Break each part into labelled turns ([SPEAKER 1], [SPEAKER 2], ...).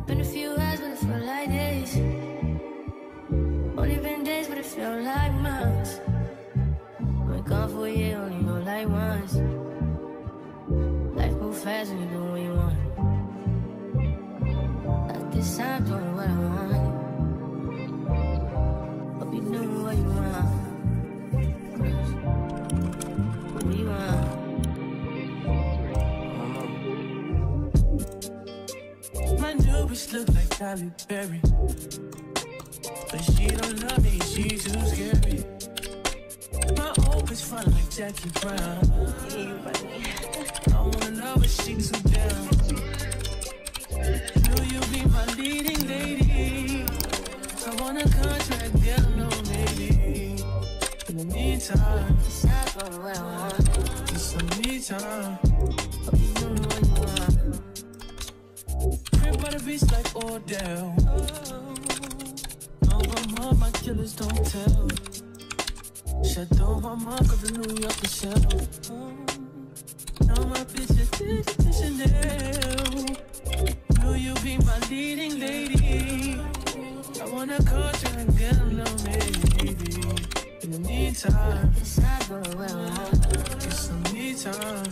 [SPEAKER 1] been a few hours, but it felt like days. Only been days, but it felt like months. Been gone for a year, only go like once. Life move fast when you do what you want. At this time, doing what I want. Hope you doing what you want. What you want?
[SPEAKER 2] My new bitch look like Halle Berry, but she don't love me, she too scary. My old bitch fun like Jackie Brown. I wanna love her, she too down. Will you be my leading lady? I want a contract, girl, no maybe. In the meantime,
[SPEAKER 1] It's not for what I want.
[SPEAKER 2] just some me time.
[SPEAKER 1] Hope you doing what you want.
[SPEAKER 2] Crib by the beach like Odell. No, my my killers don't tell. Shadow my mark of the New York Shell. Now my bitch is to Chanel. Will you be my leading lady? I want a contract, girl, no maybe. In the meantime,
[SPEAKER 1] It's not for what I want.
[SPEAKER 2] get some me time.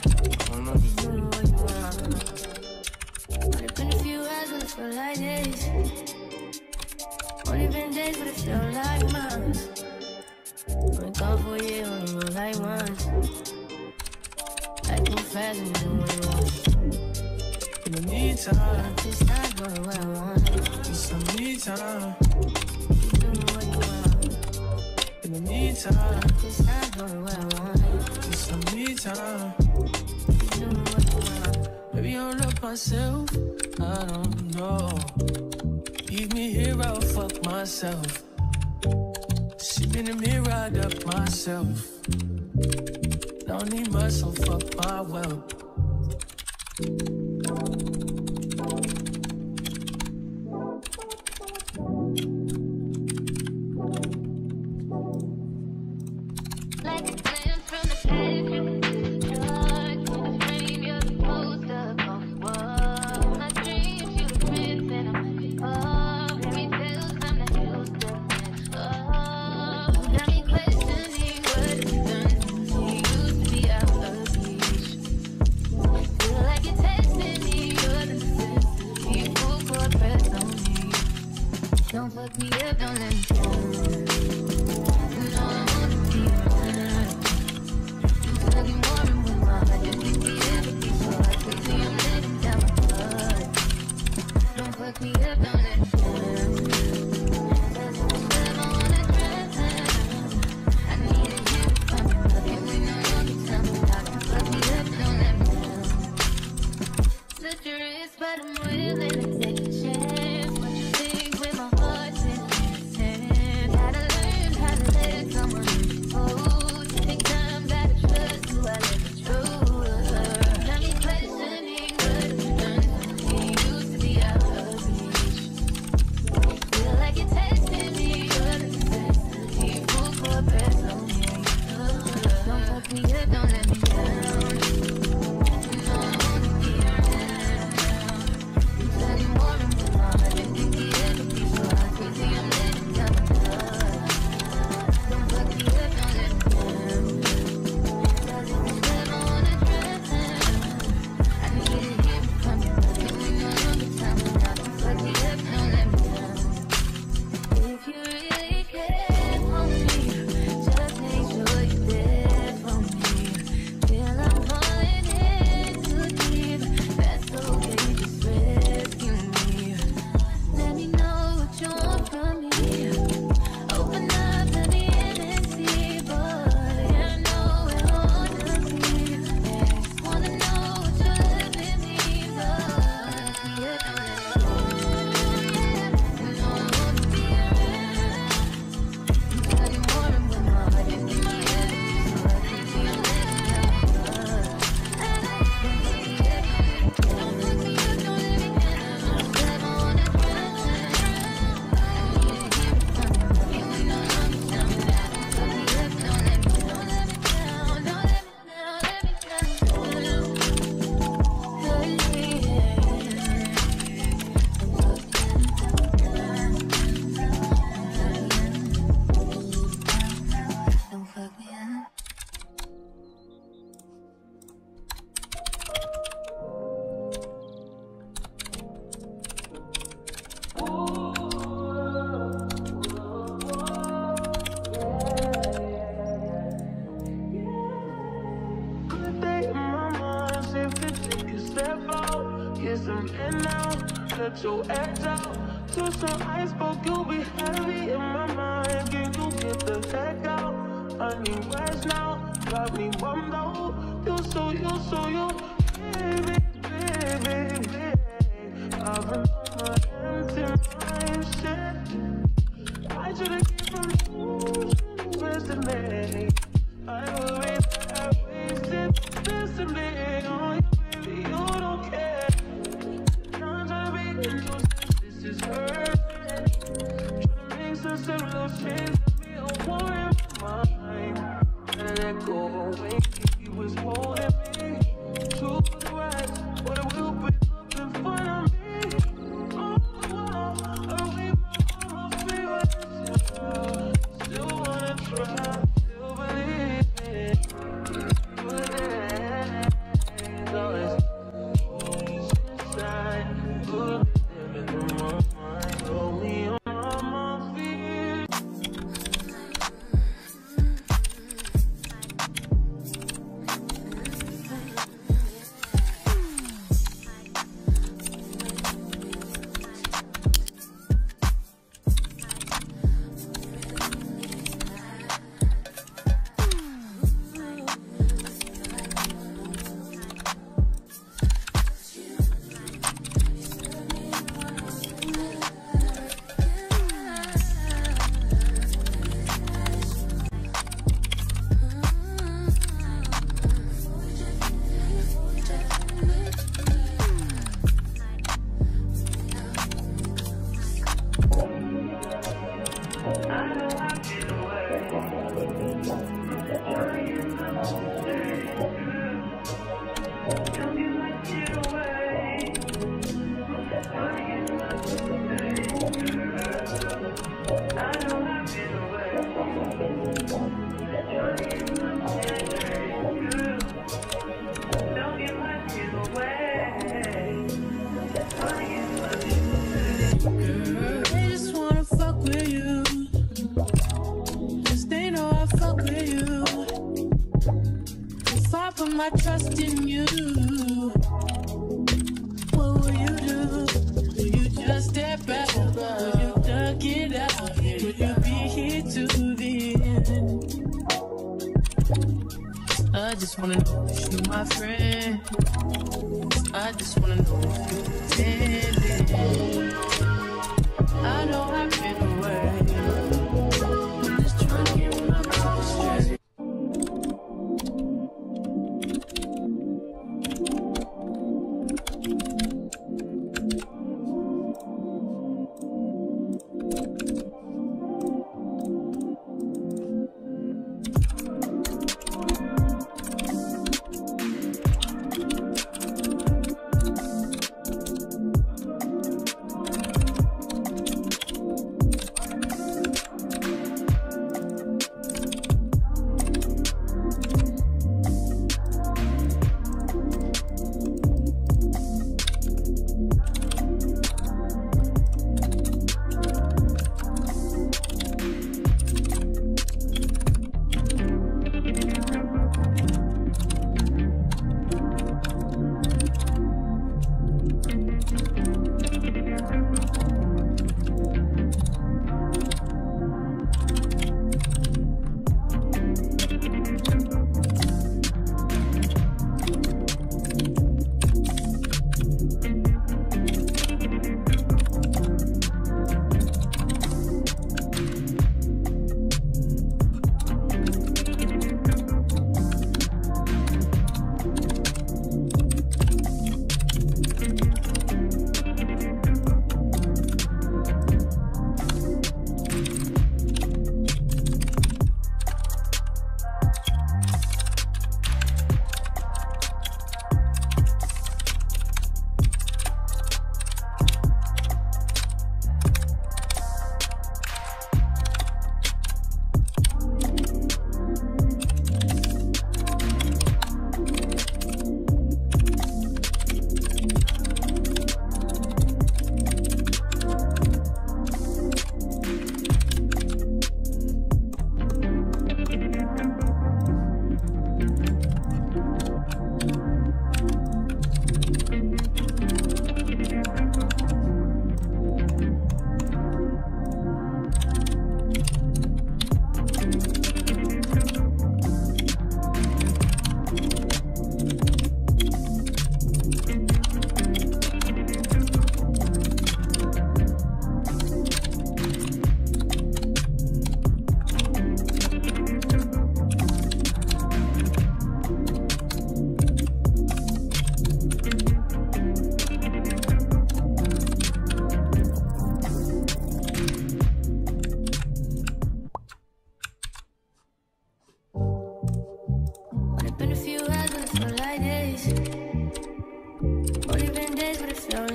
[SPEAKER 1] Hope you doing what you want. Only been a few hours, but it felt like days. Only been days, but it felt like months. Been gone for a year, only go like once. Life move fast when you do what you want.
[SPEAKER 2] In the meantime,
[SPEAKER 1] It's not for what I want.
[SPEAKER 2] get some me time.
[SPEAKER 1] You doing what you want.
[SPEAKER 2] In the meantime,
[SPEAKER 1] It's not for what I want.
[SPEAKER 2] get some me time.
[SPEAKER 1] You doing what you want.
[SPEAKER 2] Maybe I don't love myself, I don't know. Leave me here, I'll fuck myself. Sleep in the mirror, I'd up myself. Don't need myself, fuck my wealth.
[SPEAKER 3] Like a glance from the past, you can see the dark. In the frame, you're the poster on the wall. My dreams, you the prince, and I'm the fall. Fairy tales, I'm the hero still. Oh, got me questioning what it's done. You used to be out of reach. Feel like you're testing me, you're the necessity. You pull for a press on me. Don't fuck me up, don't let me down. You know I wanna be around. You tugging more and with my heart. You think we ever be so hard. Crazy, I'm letting down my guard. Don't fuck me up, don't let me down. That's the stuff I wanna drown. I need a hit from you. And we know you tell me how to fuck me up, don't let me down. Such a risk, but I'm willing to take a chance. What you think with my heart's in your hands? Gotta learn how to let someone hold. Take time, gotta trust who I let the truth. Got me questioning what it's done. You used to be out of reach. Feel like you're testing me, you're the necessity. You pull for a press on me. Don't fuck me up, don't let me down. You know I wanna be around. You study
[SPEAKER 2] some in now. Let your edge out. To some iceberg, you'll be heavy in my mind. Can you get the heck out? I need rest now. Got me bummed out. You so you, baby, baby, baby. I've been on my empty mind, shit. I should've came from you, rest in me. I worry that I wasted this in me. Oh, you, baby, you don't care. I'm trying to be in your sense, this is hurt. Trying to make some similar change to me, a war in my mind. And let go away, he was holding me to the right, but it will be up in front of me. Oh, I read my favorite. Still wanna try, still believe me. But it's always inside. Good living in my mind, only on my feet.
[SPEAKER 4] They just wanna fuck with you. Just they know I fuck with you. If I put my trust in you, what will you do? Will you just step back? Will you duck it out? Will you be here to the end? I just wanna know if you my friend. I just wanna know if you pretending. I know I've been away. I'm just trying to get my mind straight.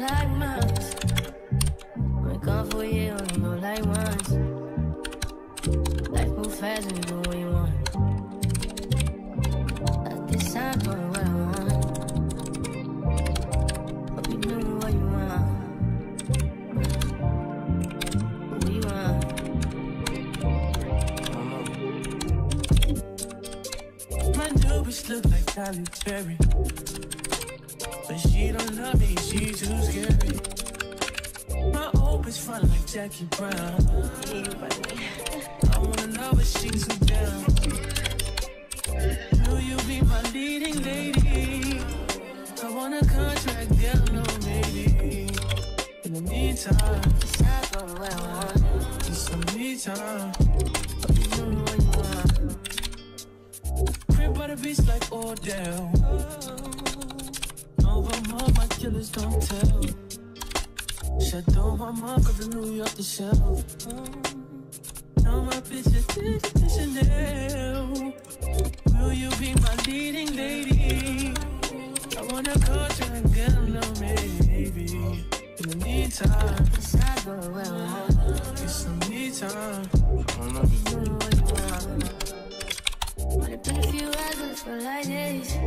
[SPEAKER 1] like mine. When gone for a year, only go like once. Life move fast when you do what you want. At this time, going where I want. Hope you knew what you want. What you want.
[SPEAKER 2] My new bitch look like Halle Berry, but she don't love me, she too scary. My old bitch front like Jackie Brown. I wanna know but she too down. Will you be my leading lady? I want a contract, girl, no maybe. In the meantime,
[SPEAKER 1] It's not going where I want.
[SPEAKER 2] just some me time.
[SPEAKER 1] Hope you knew what you want.
[SPEAKER 2] Crib by the beach like Odell. Over more, my killers don't tell. Shadow my mark of the New York the shelf. Now my bitch is Chanel. Will you be my leading lady? I want a contract, girl, no maybe. In the meantime,
[SPEAKER 1] It's not going where I want.
[SPEAKER 2] get some me time.
[SPEAKER 1] Hope you knew what you want. Only been a few hours, but it feel like days.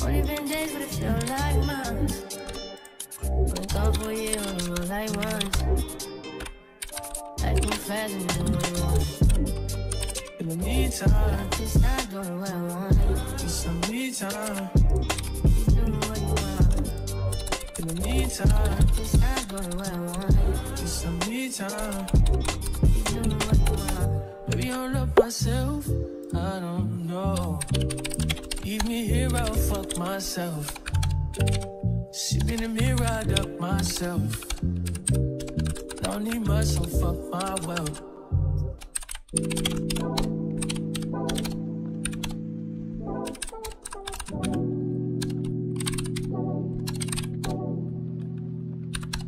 [SPEAKER 1] Only been days, but it feel like months. When gone for a year, only go like once. Life move fast when you do what you want.
[SPEAKER 2] In the meantime,
[SPEAKER 1] It's not going where I want.
[SPEAKER 2] get some me time.
[SPEAKER 1] You knew what you want.
[SPEAKER 2] In the meantime,
[SPEAKER 1] It's not going where I want.
[SPEAKER 2] get some me time.
[SPEAKER 1] You knew what you want.
[SPEAKER 2] Maybe I don't love myself, I don't know. Leave me here, I'll fuck myself. See me in the mirror, I duck myself. Don't need much, so fuck my wealth.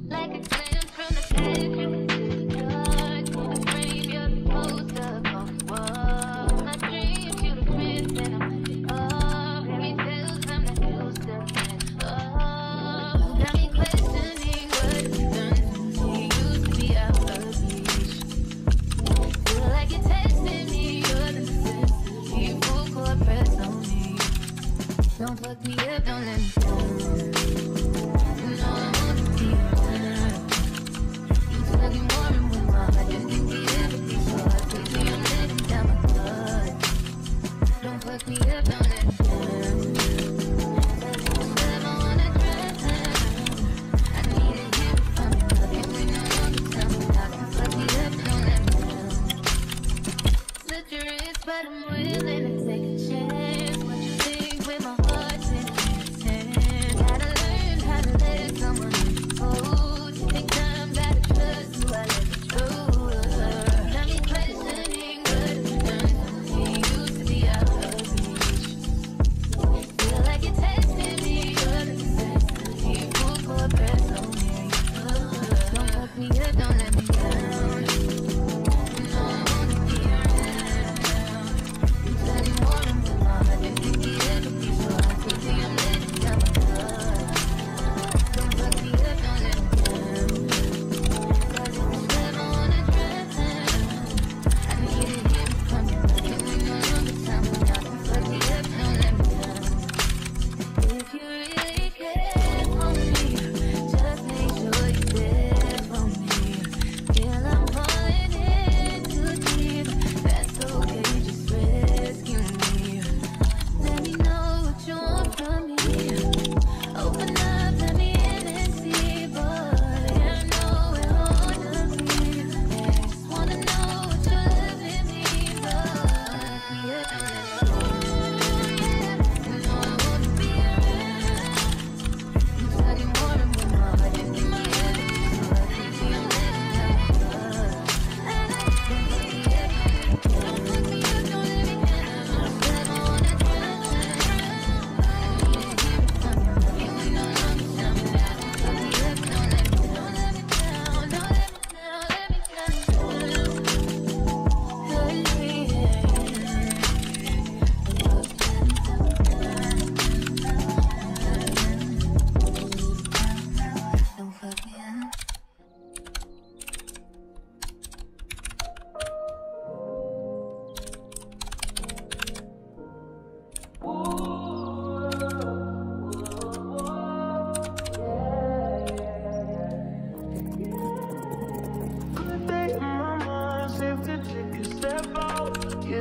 [SPEAKER 3] Like a glint from the picture. Dark in the frame, you're the poster on the wall. My dreams, you the prince, and I'm fairy tales from the hills to got me questioning what you've done. You used to be out of reach. Feel like you're testing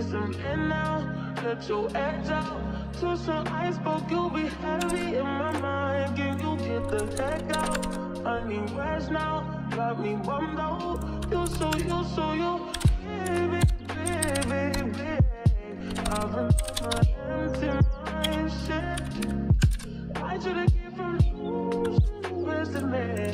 [SPEAKER 2] some in now, let your edge out. To some iceberg, you'll be heavy in my mind. Can you get the heck out? I need rest now, got me bummed out. You so, baby, baby, baby. I've been on my empty mind, shit. I should've came from you, rest in me.